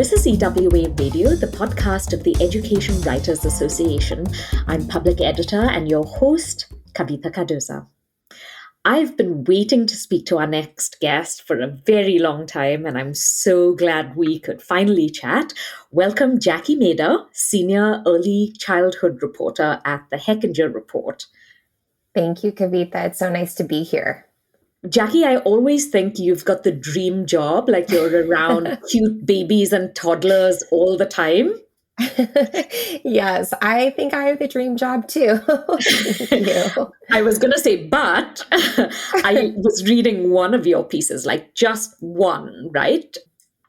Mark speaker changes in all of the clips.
Speaker 1: This is EWA Radio, the podcast of the Education Writers Association. I'm public editor and your host, Kavitha Cardoza. I've been waiting to speak to our next guest for a very long time, and I'm so glad we could finally chat. Welcome, Jackie Mader, Senior Early Childhood Reporter at the Hechinger Report.
Speaker 2: Thank you, Kavitha. It's so nice to be here.
Speaker 1: Jackie, I always think you've got the dream job, like you're around cute babies and toddlers all the time.
Speaker 2: Yes, I think I have the dream job too. Thank you.
Speaker 1: I was going to say, but I was reading one of your pieces, like just one, right?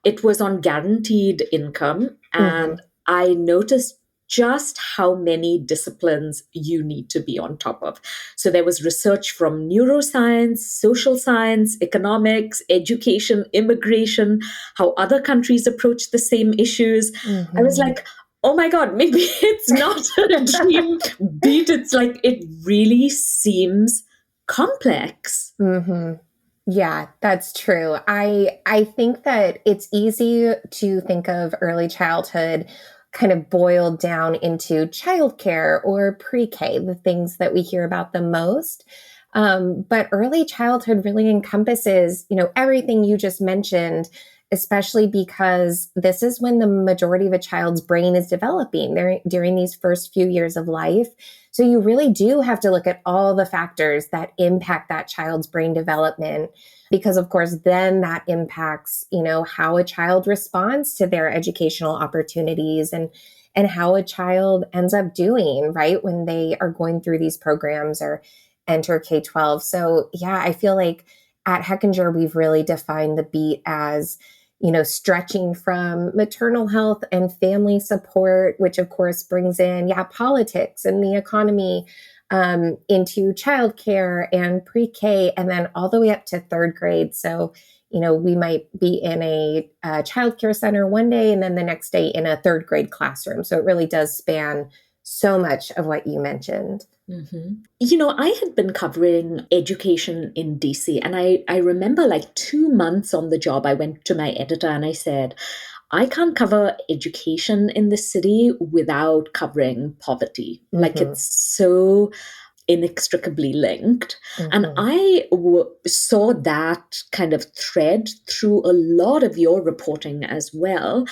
Speaker 1: It was on guaranteed income. And I noticed just how many disciplines you need to be on top of. So there was research from neuroscience, social science, economics, education, immigration, how other countries approach the same issues. I was like, oh my God, maybe it's not a dream beat. It's like, it really seems complex.
Speaker 2: Yeah, that's true. I think that it's easy to think of early childhood kind of boiled down into childcare or pre-K, the things that we hear about the most. But early childhood really encompasses, everything you just mentioned, especially because this is when the majority of a child's brain is developing during these first few years of life. So you really do have to look at all the factors that impact that child's brain development, because of course, then that impacts, how a child responds to their educational opportunities and how a child ends up doing, right, when they are going through these programs or enter K-12. So yeah, I feel like at Hechinger, we've really defined the beat as, stretching from maternal health and family support, which of course brings in, politics and the economy, into childcare and pre-K, and then all the way up to third grade. So, we might be in a childcare center one day and then the next day in a third grade classroom. So it really does span so much of what you mentioned.
Speaker 1: I had been covering education in DC, and I remember like 2 months on the job, I went to my editor and I said, I can't cover education in the city without covering poverty. Like it's so inextricably linked. And I saw that kind of thread through a lot of your reporting as well.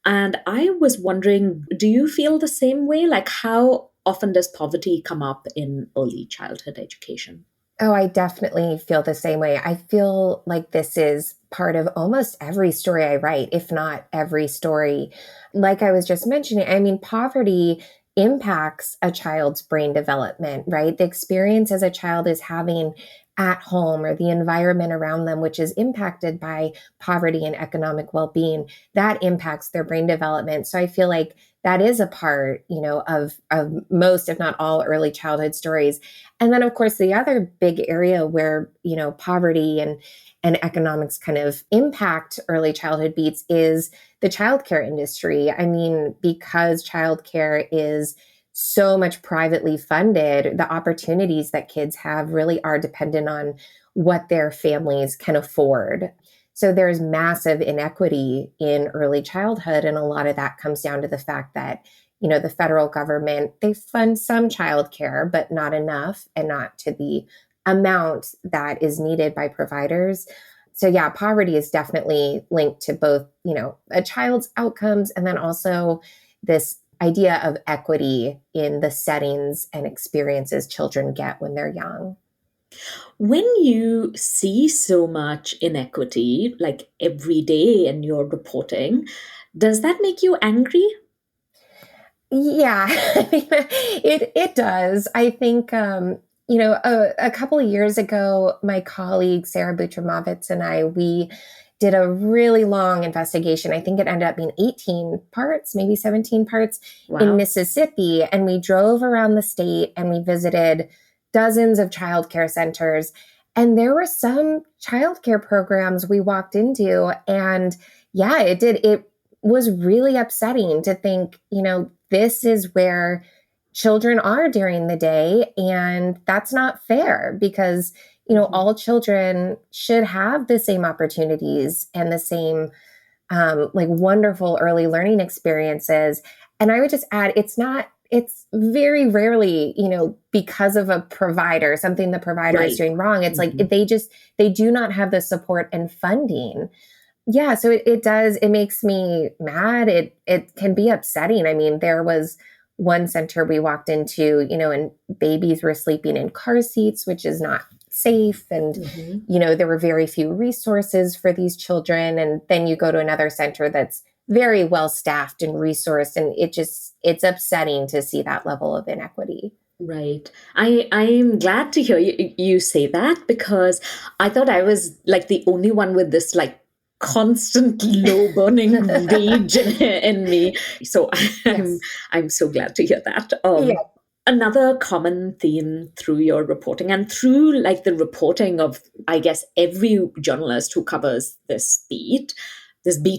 Speaker 1: And I was wondering, do you feel the same way? Like how often does poverty come up in early childhood education?
Speaker 2: Oh, I definitely feel the same way. I feel like this is part of almost every story I write, if not every story. Like I was just mentioning, poverty impacts a child's brain development, right? The experience as a child is having at home or the environment around them, which is impacted by poverty and economic well-being, that impacts their brain development. So I feel like that is a part, of most, if not all, early childhood stories. And then, of course, the other big area where, poverty and economics kind of impact early childhood beats is the childcare industry. Because childcare is so much privately funded, the opportunities that kids have really are dependent on what their families can afford. So there's massive inequity in early childhood. And a lot of that comes down to the fact that, the federal government, they fund some childcare, but not enough and not to the amount that is needed by providers. So yeah, poverty is definitely linked to both, a child's outcomes and then also this idea of equity in the settings and experiences children get when they're young.
Speaker 1: When you see so much inequity, like every day in your reporting, does that make you angry?
Speaker 2: Yeah, it does. I think, a couple of years ago, my colleague, Sarah Butramovitz, and we did a really long investigation. I think it ended up being 18 parts, maybe 17 parts in Mississippi. And we drove around the state and we visited dozens of childcare centers. And there were some childcare programs we walked into. And yeah, it was really upsetting to think, this is where children are during the day. And that's not fair because all children should have the same opportunities and the same like wonderful early learning experiences. And I would just add, it's very rarely, because of a provider, something the provider is
Speaker 1: Right.
Speaker 2: doing wrong. It's like they do not have the support and funding. Yeah, so it makes me mad. It can be upsetting. I mean, there was one center we walked into, and babies were sleeping in car seats, which is not safe. And, there were very few resources for these children. And then you go to another center that's very well staffed and resourced. And it's upsetting to see that level of inequity.
Speaker 1: Right. I'm glad to hear you say that, because I thought I was like the only one with this like constant low burning rage in me. So
Speaker 2: Yes.
Speaker 1: I'm so glad to hear that.
Speaker 2: Yeah.
Speaker 1: Another common theme through your reporting and through like the reporting of, I guess, every journalist who covers this beat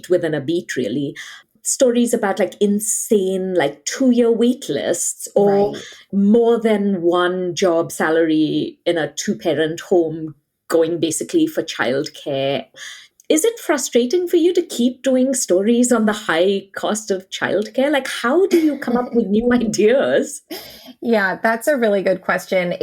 Speaker 1: within a beat, really, stories about like insane like 2-year wait lists, or
Speaker 2: Right.
Speaker 1: more than one job salary in a 2-parent home going basically for childcare. Is it frustrating for you to keep doing stories on the high cost of childcare? Like, how do you come up with new ideas?
Speaker 2: Yeah, that's a really good question.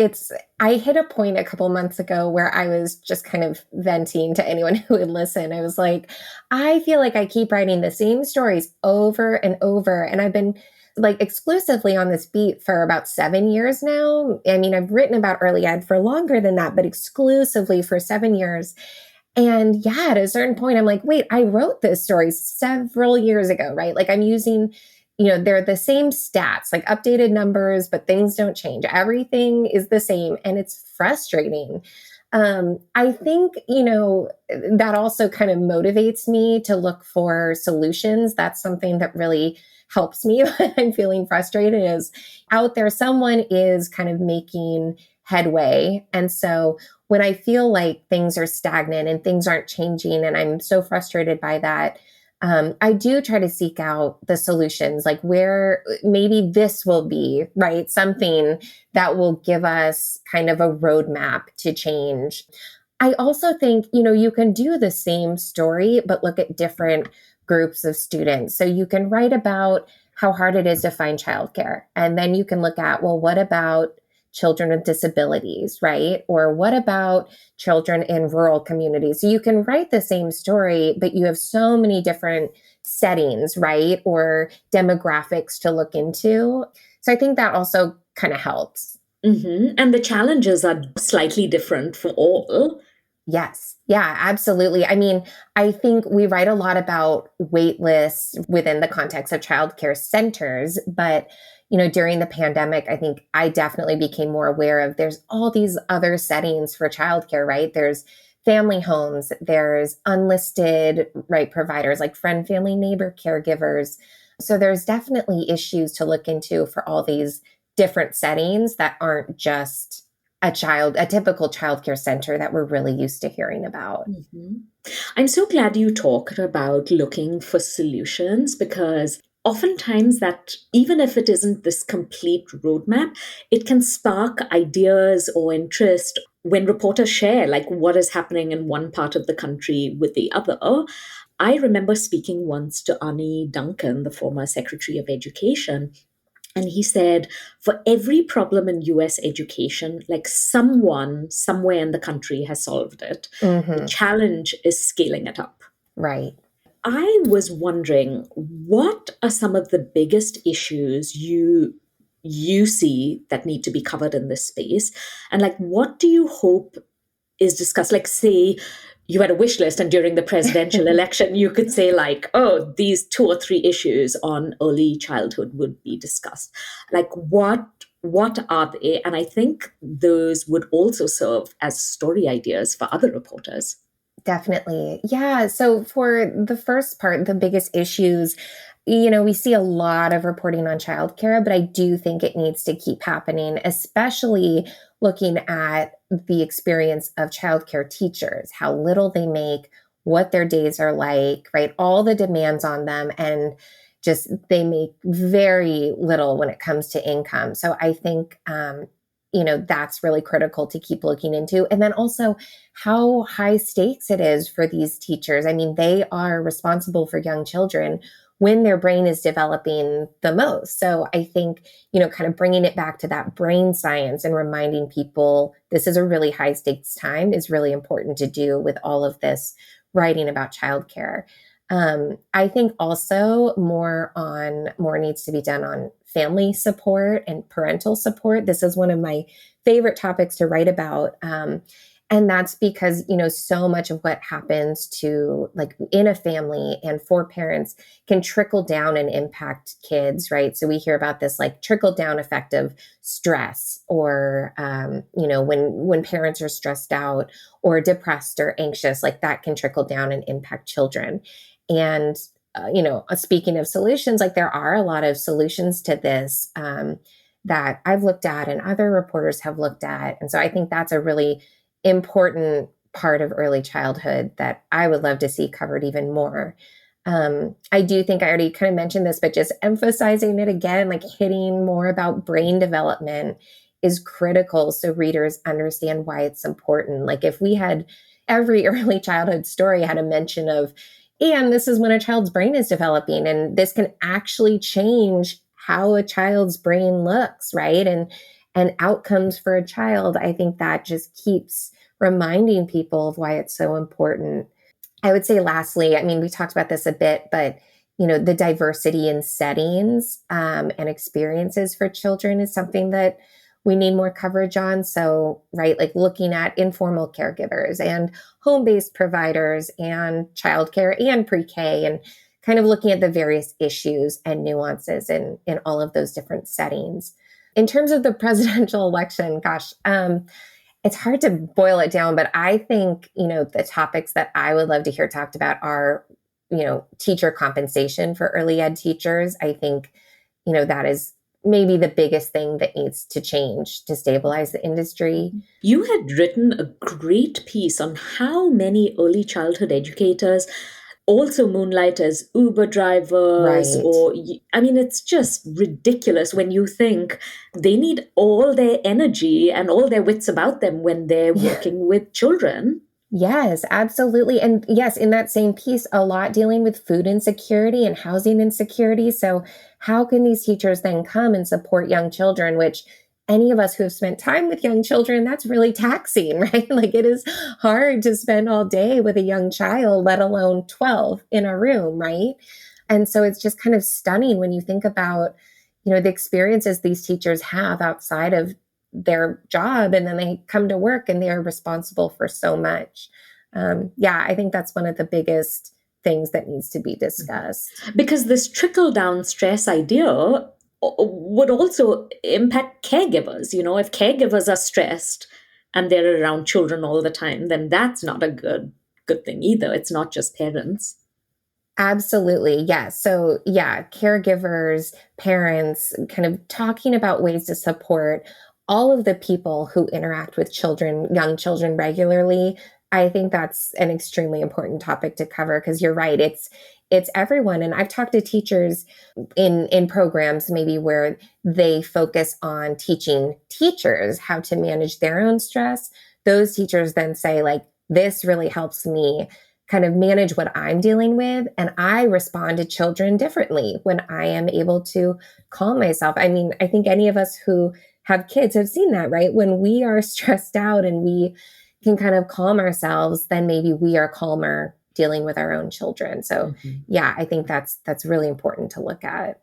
Speaker 2: I hit a point a couple months ago where I was just kind of venting to anyone who would listen. I was like, I feel like I keep writing the same stories over and over. And I've been like exclusively on this beat for about 7 years now. I mean, I've written about early ed for longer than that, but exclusively for 7 years. And yeah, at a certain point, I'm like, wait, I wrote this story several years ago, right? Like I'm using, they're the same stats, like updated numbers, but things don't change. Everything is the same. And it's frustrating. I think, that also kind of motivates me to look for solutions. That's something that really helps me when I'm feeling frustrated is out there, someone is kind of making headway. And so when I feel like things are stagnant and things aren't changing, and I'm so frustrated by that, I do try to seek out the solutions, like where maybe this will be, right? Something that will give us kind of a roadmap to change. I also think, you can do the same story, but look at different groups of students. So you can write about how hard it is to find childcare. And then you can look at, well, what about children with disabilities, right? Or what about children in rural communities? So you can write the same story, but you have so many different settings, right? Or demographics to look into. So I think that also kind of helps.
Speaker 1: And the challenges are slightly different for all.
Speaker 2: Yes. Yeah, absolutely. I mean, I think we write a lot about wait lists within the context of childcare centers, but during the pandemic, I think I definitely became more aware of there's all these other settings for childcare, right? There's family homes, there's unlisted, right, providers like friend, family, neighbor, caregivers. So there's definitely issues to look into for all these different settings that aren't just a typical childcare center that we're really used to hearing about.
Speaker 1: I'm so glad you talked about looking for solutions, because oftentimes that, even if it isn't this complete roadmap, it can spark ideas or interest when reporters share like what is happening in one part of the country with the other. I remember speaking once to Arnie Duncan, the former Secretary of Education, and he said, for every problem in US education, like someone somewhere in the country has solved it. The challenge is scaling it up.
Speaker 2: Right.
Speaker 1: I was wondering, what are some of the biggest issues you see that need to be covered in this space? And like, what do you hope is discussed? Like, say you had a wish list and during the presidential election, you could say like, oh, these 2 or 3 issues on early childhood would be discussed. Like, what are they? And I think those would also serve as story ideas for other reporters.
Speaker 2: Definitely. Yeah. So for the first part, the biggest issues, we see a lot of reporting on childcare, but I do think it needs to keep happening, especially looking at the experience of childcare teachers, how little they make, what their days are like, right? All the demands on them, and just they make very little when it comes to income. So I think that's really critical to keep looking into. And then also how high stakes it is for these teachers. I mean, they are responsible for young children when their brain is developing the most. So I think, kind of bringing it back to that brain science and reminding people this is a really high stakes time is really important to do with all of this writing about childcare. I think also more needs to be done on family support and parental support. This is one of my favorite topics to write about. And that's because, so much of what happens to like in a family and for parents can trickle down and impact kids, right? So we hear about this like trickle down effect of stress or, when parents are stressed out or depressed or anxious, like that can trickle down and impact children. And, speaking of solutions, like there are a lot of solutions to this that I've looked at and other reporters have looked at. And so I think that's a really important part of early childhood that I would love to see covered even more. I do think I already kind of mentioned this, but just emphasizing it again, like hitting more about brain development is critical so readers understand why it's important. Like if we had every early childhood story had a mention of, and this is when a child's brain is developing, and this can actually change how a child's brain looks, right? And outcomes for a child. I think that just keeps reminding people of why it's so important. I would say lastly, I mean, we talked about this a bit, but the diversity in settings and experiences for children is something that we need more coverage on. So, right, like looking at informal caregivers and home-based providers and childcare and pre-K and kind of looking at the various issues and nuances in all of those different settings. In terms of the presidential election, gosh, it's hard to boil it down, but I think, the topics that I would love to hear talked about are, teacher compensation for early ed teachers. I think, that is maybe the biggest thing that needs to change to stabilize the industry.
Speaker 1: You had written a great piece on how many early childhood educators also moonlight as Uber drivers,
Speaker 2: Right.
Speaker 1: or, I mean, it's just ridiculous when you think they need all their energy and all their wits about them when they're working with children.
Speaker 2: Yes, absolutely. And yes, in that same piece, a lot dealing with food insecurity and housing insecurity. So how can these teachers then come and support young children, which any of us who have spent time with young children, that's really taxing, right? Like it is hard to spend all day with a young child, let alone 12 in a room, right? And so it's just kind of stunning when you think about, the experiences these teachers have outside of their job, and then they come to work and they are responsible for so much. I think that's one of the biggest things that needs to be discussed.
Speaker 1: Because this trickle down stress idea would also impact caregivers. If caregivers are stressed and they're around children all the time, then that's not a good thing either. It's not just parents.
Speaker 2: Absolutely. Yeah. So, caregivers, parents, kind of talking about ways to support all of the people who interact with young children regularly. I think that's an extremely important topic to cover because you're right. It's everyone. And I've talked to teachers in programs maybe where they focus on teaching teachers how to manage their own stress. Those teachers then say, like, this really helps me kind of manage what I'm dealing with. And I respond to children differently when I am able to calm myself. I mean, I think any of us who have kids have seen that, right? When we are stressed out and we can kind of calm ourselves, then maybe we are calmer dealing with our own children. So I think that's really important to look at.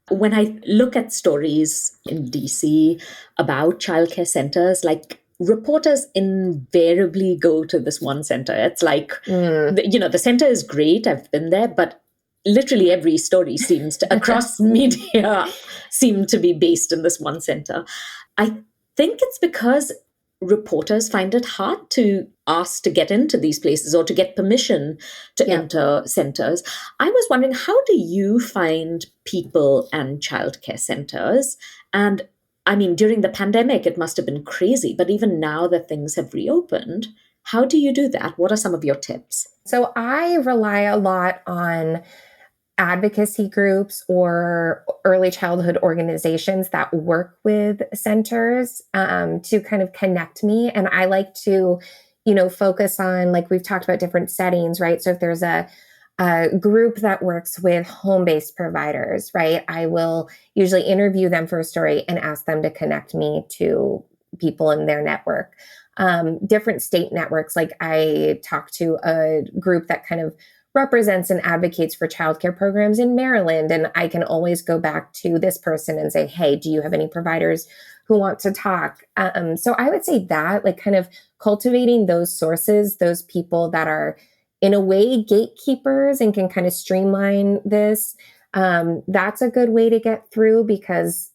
Speaker 1: When I look at stories in DC about childcare centers, like reporters invariably go to this one center. It's like, the center is great. I've been there, but literally every story seems to, across media, seem to be based in this one center. I think it's because reporters find it hard to ask to get into these places or to get permission to enter centers. I was wondering, how do you find people and childcare centers? And I mean, during the pandemic, it must have been crazy, but even now that things have reopened, how do you do that? What are some of your tips?
Speaker 2: So I rely a lot on advocacy groups or early childhood organizations that work with centers to kind of connect me. And I like to, focus on, like we've talked about, different settings, right? So if there's a group that works with home-based providers, right, I will usually interview them for a story and ask them to connect me to people in their network. Different state networks, like I talked to a group that kind of represents and advocates for childcare programs in Maryland. And I can always go back to this person and say, hey, do you have any providers who want to talk? So I would say that, like, kind of cultivating those sources, those people that are in a way gatekeepers and can kind of streamline this. That's a good way to get through because,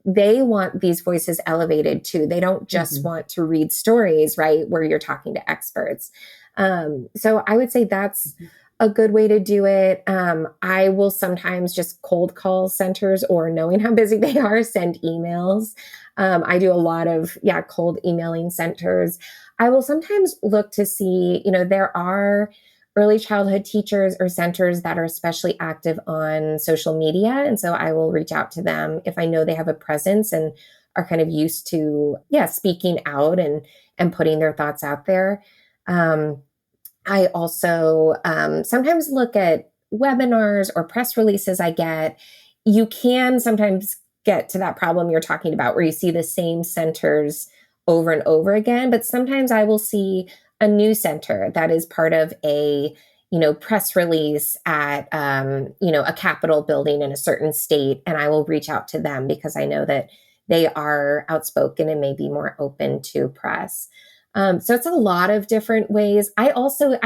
Speaker 2: they want these voices elevated too. They don't just want to read stories, right, where you're talking to experts. So I would say that's a good way to do it. I will sometimes just cold call centers, or knowing how busy they are, send emails. I do a lot of, cold emailing centers. I will sometimes look to see, there are early childhood teachers or centers that are especially active on social media. And so I will reach out to them if I know they have a presence and are kind of used to, speaking out and putting their thoughts out there. I also sometimes look at webinars or press releases I get. You can sometimes get to that problem you're talking about where you see the same centers over and over again, but sometimes I will see a new center that is part of a press release at a Capitol building in a certain state, and I will reach out to them because I know that they are outspoken and may be more open to press. So it's a lot of different ways. I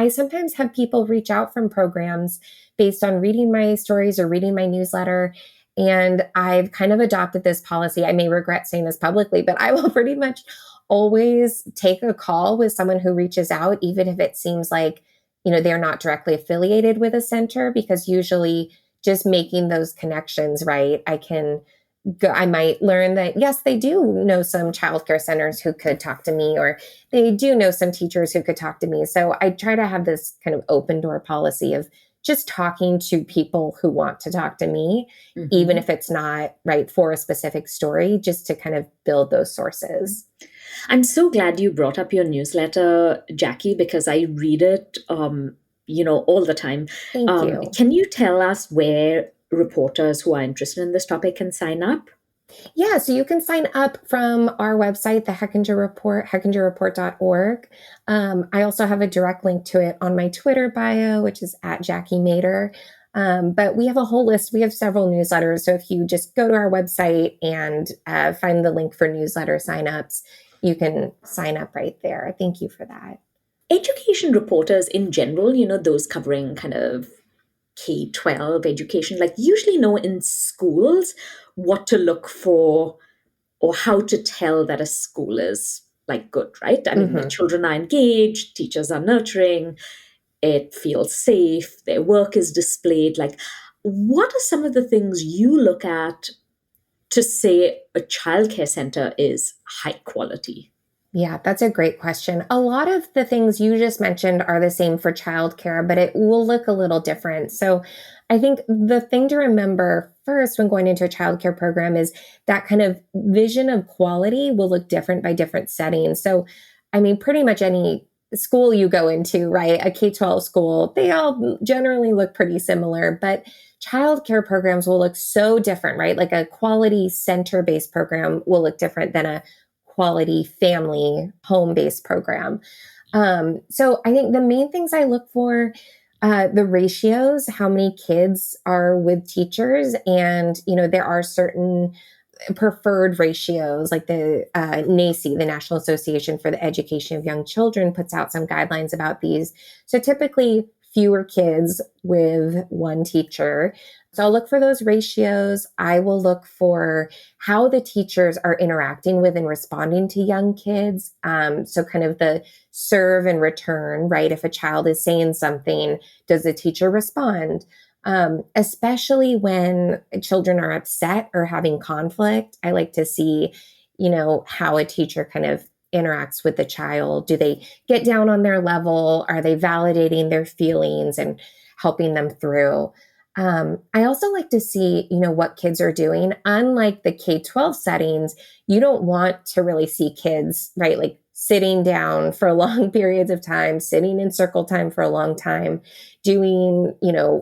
Speaker 2: sometimes have people reach out from programs based on reading my stories or reading my newsletter. And I've kind of adopted this policy. I may regret saying this publicly, but I will pretty much always take a call with someone who reaches out, even if it seems like, they're not directly affiliated with a center, because usually just making those connections, right, I might learn that, yes, they do know some childcare centers who could talk to me, or they do know some teachers who could talk to me. So I try to have this kind of open door policy of just talking to people who want to talk to me, even if it's not right for a specific story, just to kind of build those sources.
Speaker 1: I'm so glad you brought up your newsletter, Jackie, because I read it, all the time.
Speaker 2: Thank you.
Speaker 1: Can you tell us where reporters who are interested in this topic can sign up?
Speaker 2: Yeah, so you can sign up from our website, the Hechinger Report, hechingerreport.org. I also have a direct link to it on my Twitter bio, which is at Jackie Mader. But we have a whole list. We have several newsletters. So if you just go to our website and find the link for newsletter signups, you can sign up right there. Thank you for that.
Speaker 1: Education reporters in general, those covering kind of K-12 education, like usually know in schools what to look for or how to tell that a school is like good, right? I mean, the children are engaged, teachers are nurturing, it feels safe, their work is displayed. Like, what are some of the things you look at to say a childcare center is high quality?
Speaker 2: Yeah, that's a great question. A lot of the things you just mentioned are the same for childcare, but it will look a little different. So I think the thing to remember first when going into a childcare program is that kind of vision of quality will look different by different settings. So, I mean, pretty much any school you go into, right, a K-12 school, they all generally look pretty similar, but childcare programs will look so different, right? Like a quality center-based program will look different than a quality family home-based program. So I think the main things I look for, the ratios, how many kids are with teachers. And, there are certain preferred ratios, like the NACE, the National Association for the Education of Young Children, puts out some guidelines about these. So typically fewer kids with one teacher. So I'll look for those ratios. I will look for how the teachers are interacting with and responding to young kids. So kind of the serve and return, right? If a child is saying something, does the teacher respond? Especially when children are upset or having conflict, I like to see, how a teacher kind of interacts with the child. Do they get down on their level? Are they validating their feelings and helping them through? I also like to see, what kids are doing. Unlike the K-12 settings, you don't want to really see kids, right? Like sitting down for long periods of time, sitting in circle time for a long time, doing,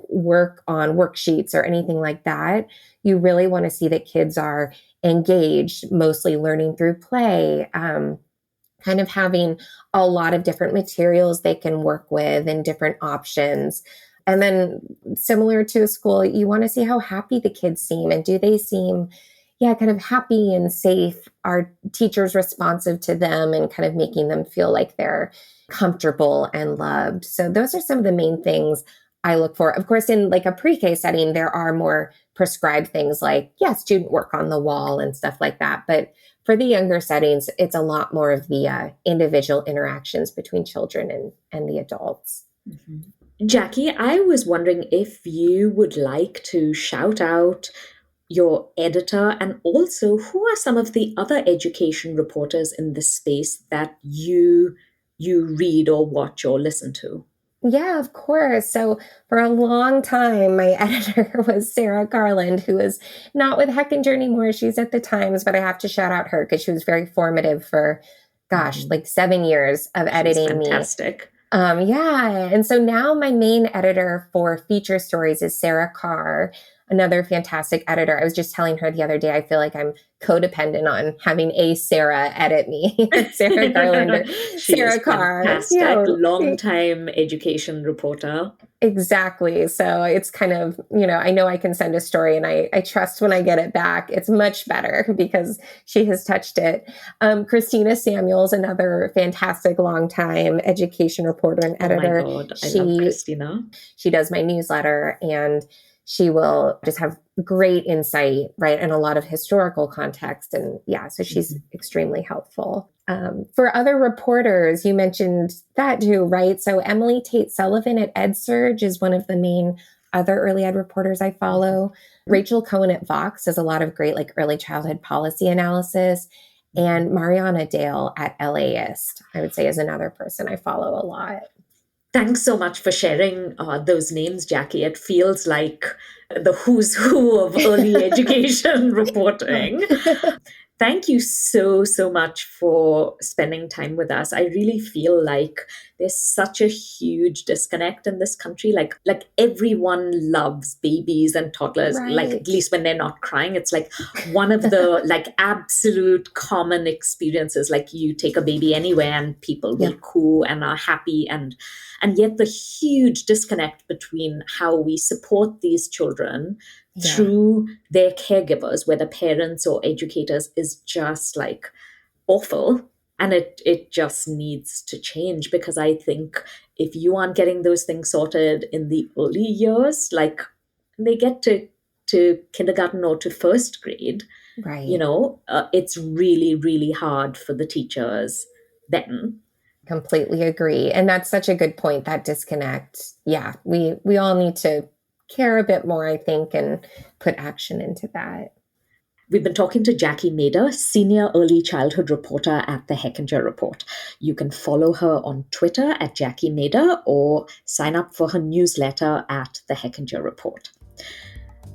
Speaker 2: work on worksheets or anything like that. You really want to see that kids are engaged, mostly learning through play, kind of having a lot of different materials they can work with and different options. And then similar to a school, you want to see how happy the kids seem. And do they seem, kind of happy and safe? Are teachers responsive to them and kind of making them feel like they're comfortable and loved? So those are some of the main things I look for. Of course, in like a pre-K setting, there are more prescribed things like, student work on the wall and stuff like that. But for the younger settings, it's a lot more of the individual interactions between children and the adults.
Speaker 1: Mm-hmm. Jackie, I was wondering if you would like to shout out your editor and also who are some of the other education reporters in this space that you read or watch or listen to.
Speaker 2: Yeah, of course. So for a long time, my editor was Sarah Garland, who is not with Hechinger anymore. She's at the Times, but I have to shout out her because she was very formative for, like 7 years of editing me.
Speaker 1: Fantastic.
Speaker 2: And so now my main editor for feature stories is Sarah Carr, another fantastic editor. I was just telling her the other day, I feel like I'm codependent on having a Sarah edit me. Sarah Garland or Sarah Carr.
Speaker 1: Fantastic, long-time education reporter.
Speaker 2: Exactly. So it's kind of, I know I can send a story and I trust when I get it back, it's much better because she has touched it. Christina Samuels, another fantastic longtime education reporter and editor.
Speaker 1: Oh my God, I love Christina.
Speaker 2: She does my newsletter and she will just have great insight, right? And a lot of historical context. And so she's extremely helpful. For other reporters, you mentioned that too, right? So Emily Tate Sullivan at EdSurge is one of the main other early ed reporters I follow. Rachel Cohen at Vox does a lot of great like early childhood policy analysis. And Mariana Dale at LAist, I would say, is another person I follow a lot.
Speaker 1: Thanks so much for sharing those names, Jackie. It feels like the who's who of early education reporting. Thank you so much for spending time with us. I really feel like there's such a huge disconnect in this country. Like everyone loves babies and toddlers,
Speaker 2: right.
Speaker 1: Like at least when they're not crying. It's like one of the like absolute common experiences. Like you take a baby anywhere and people will coo and are happy. And yet the huge disconnect between how we support these children through their caregivers, whether parents or educators, is just like awful. And it just needs to change, because I think if you aren't getting those things sorted in the early years, like they get to kindergarten or to first grade,
Speaker 2: right?
Speaker 1: It's really, really hard for the teachers then.
Speaker 2: Completely agree. And that's such a good point, that disconnect. Yeah, we all need to care a bit more, I think, and put action into that.
Speaker 1: We've been talking to Jackie Mader, senior early childhood reporter at the Hechinger Report. You can follow her on Twitter at Jackie Mader or sign up for her newsletter at the Hechinger Report.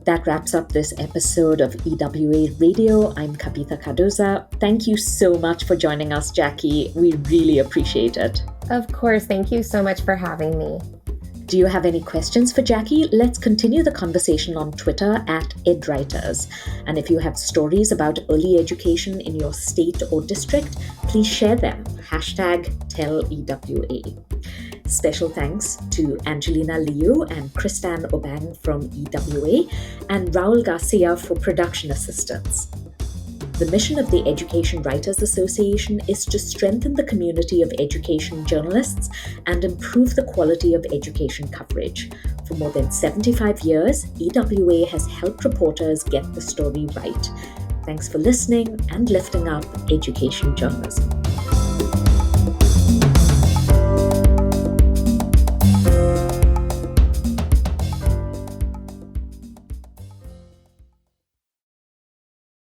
Speaker 1: That wraps up this episode of EWA Radio. I'm Kavitha Cardoza. Thank you so much for joining us, Jackie. We really appreciate it.
Speaker 2: Of course. Thank you so much for having me.
Speaker 1: Do you have any questions for Jackie? Let's continue the conversation on Twitter at EdWriters. And if you have stories about early education in your state or district, please share them. #TellEWA. Special thanks to Angelina Liu and Kristan Obang from EWA and Raul Garcia for production assistance. The mission of the Education Writers Association is to strengthen the community of education journalists and improve the quality of education coverage. For more than 75 years, EWA has helped reporters get the story right. Thanks for listening and lifting up education journalism.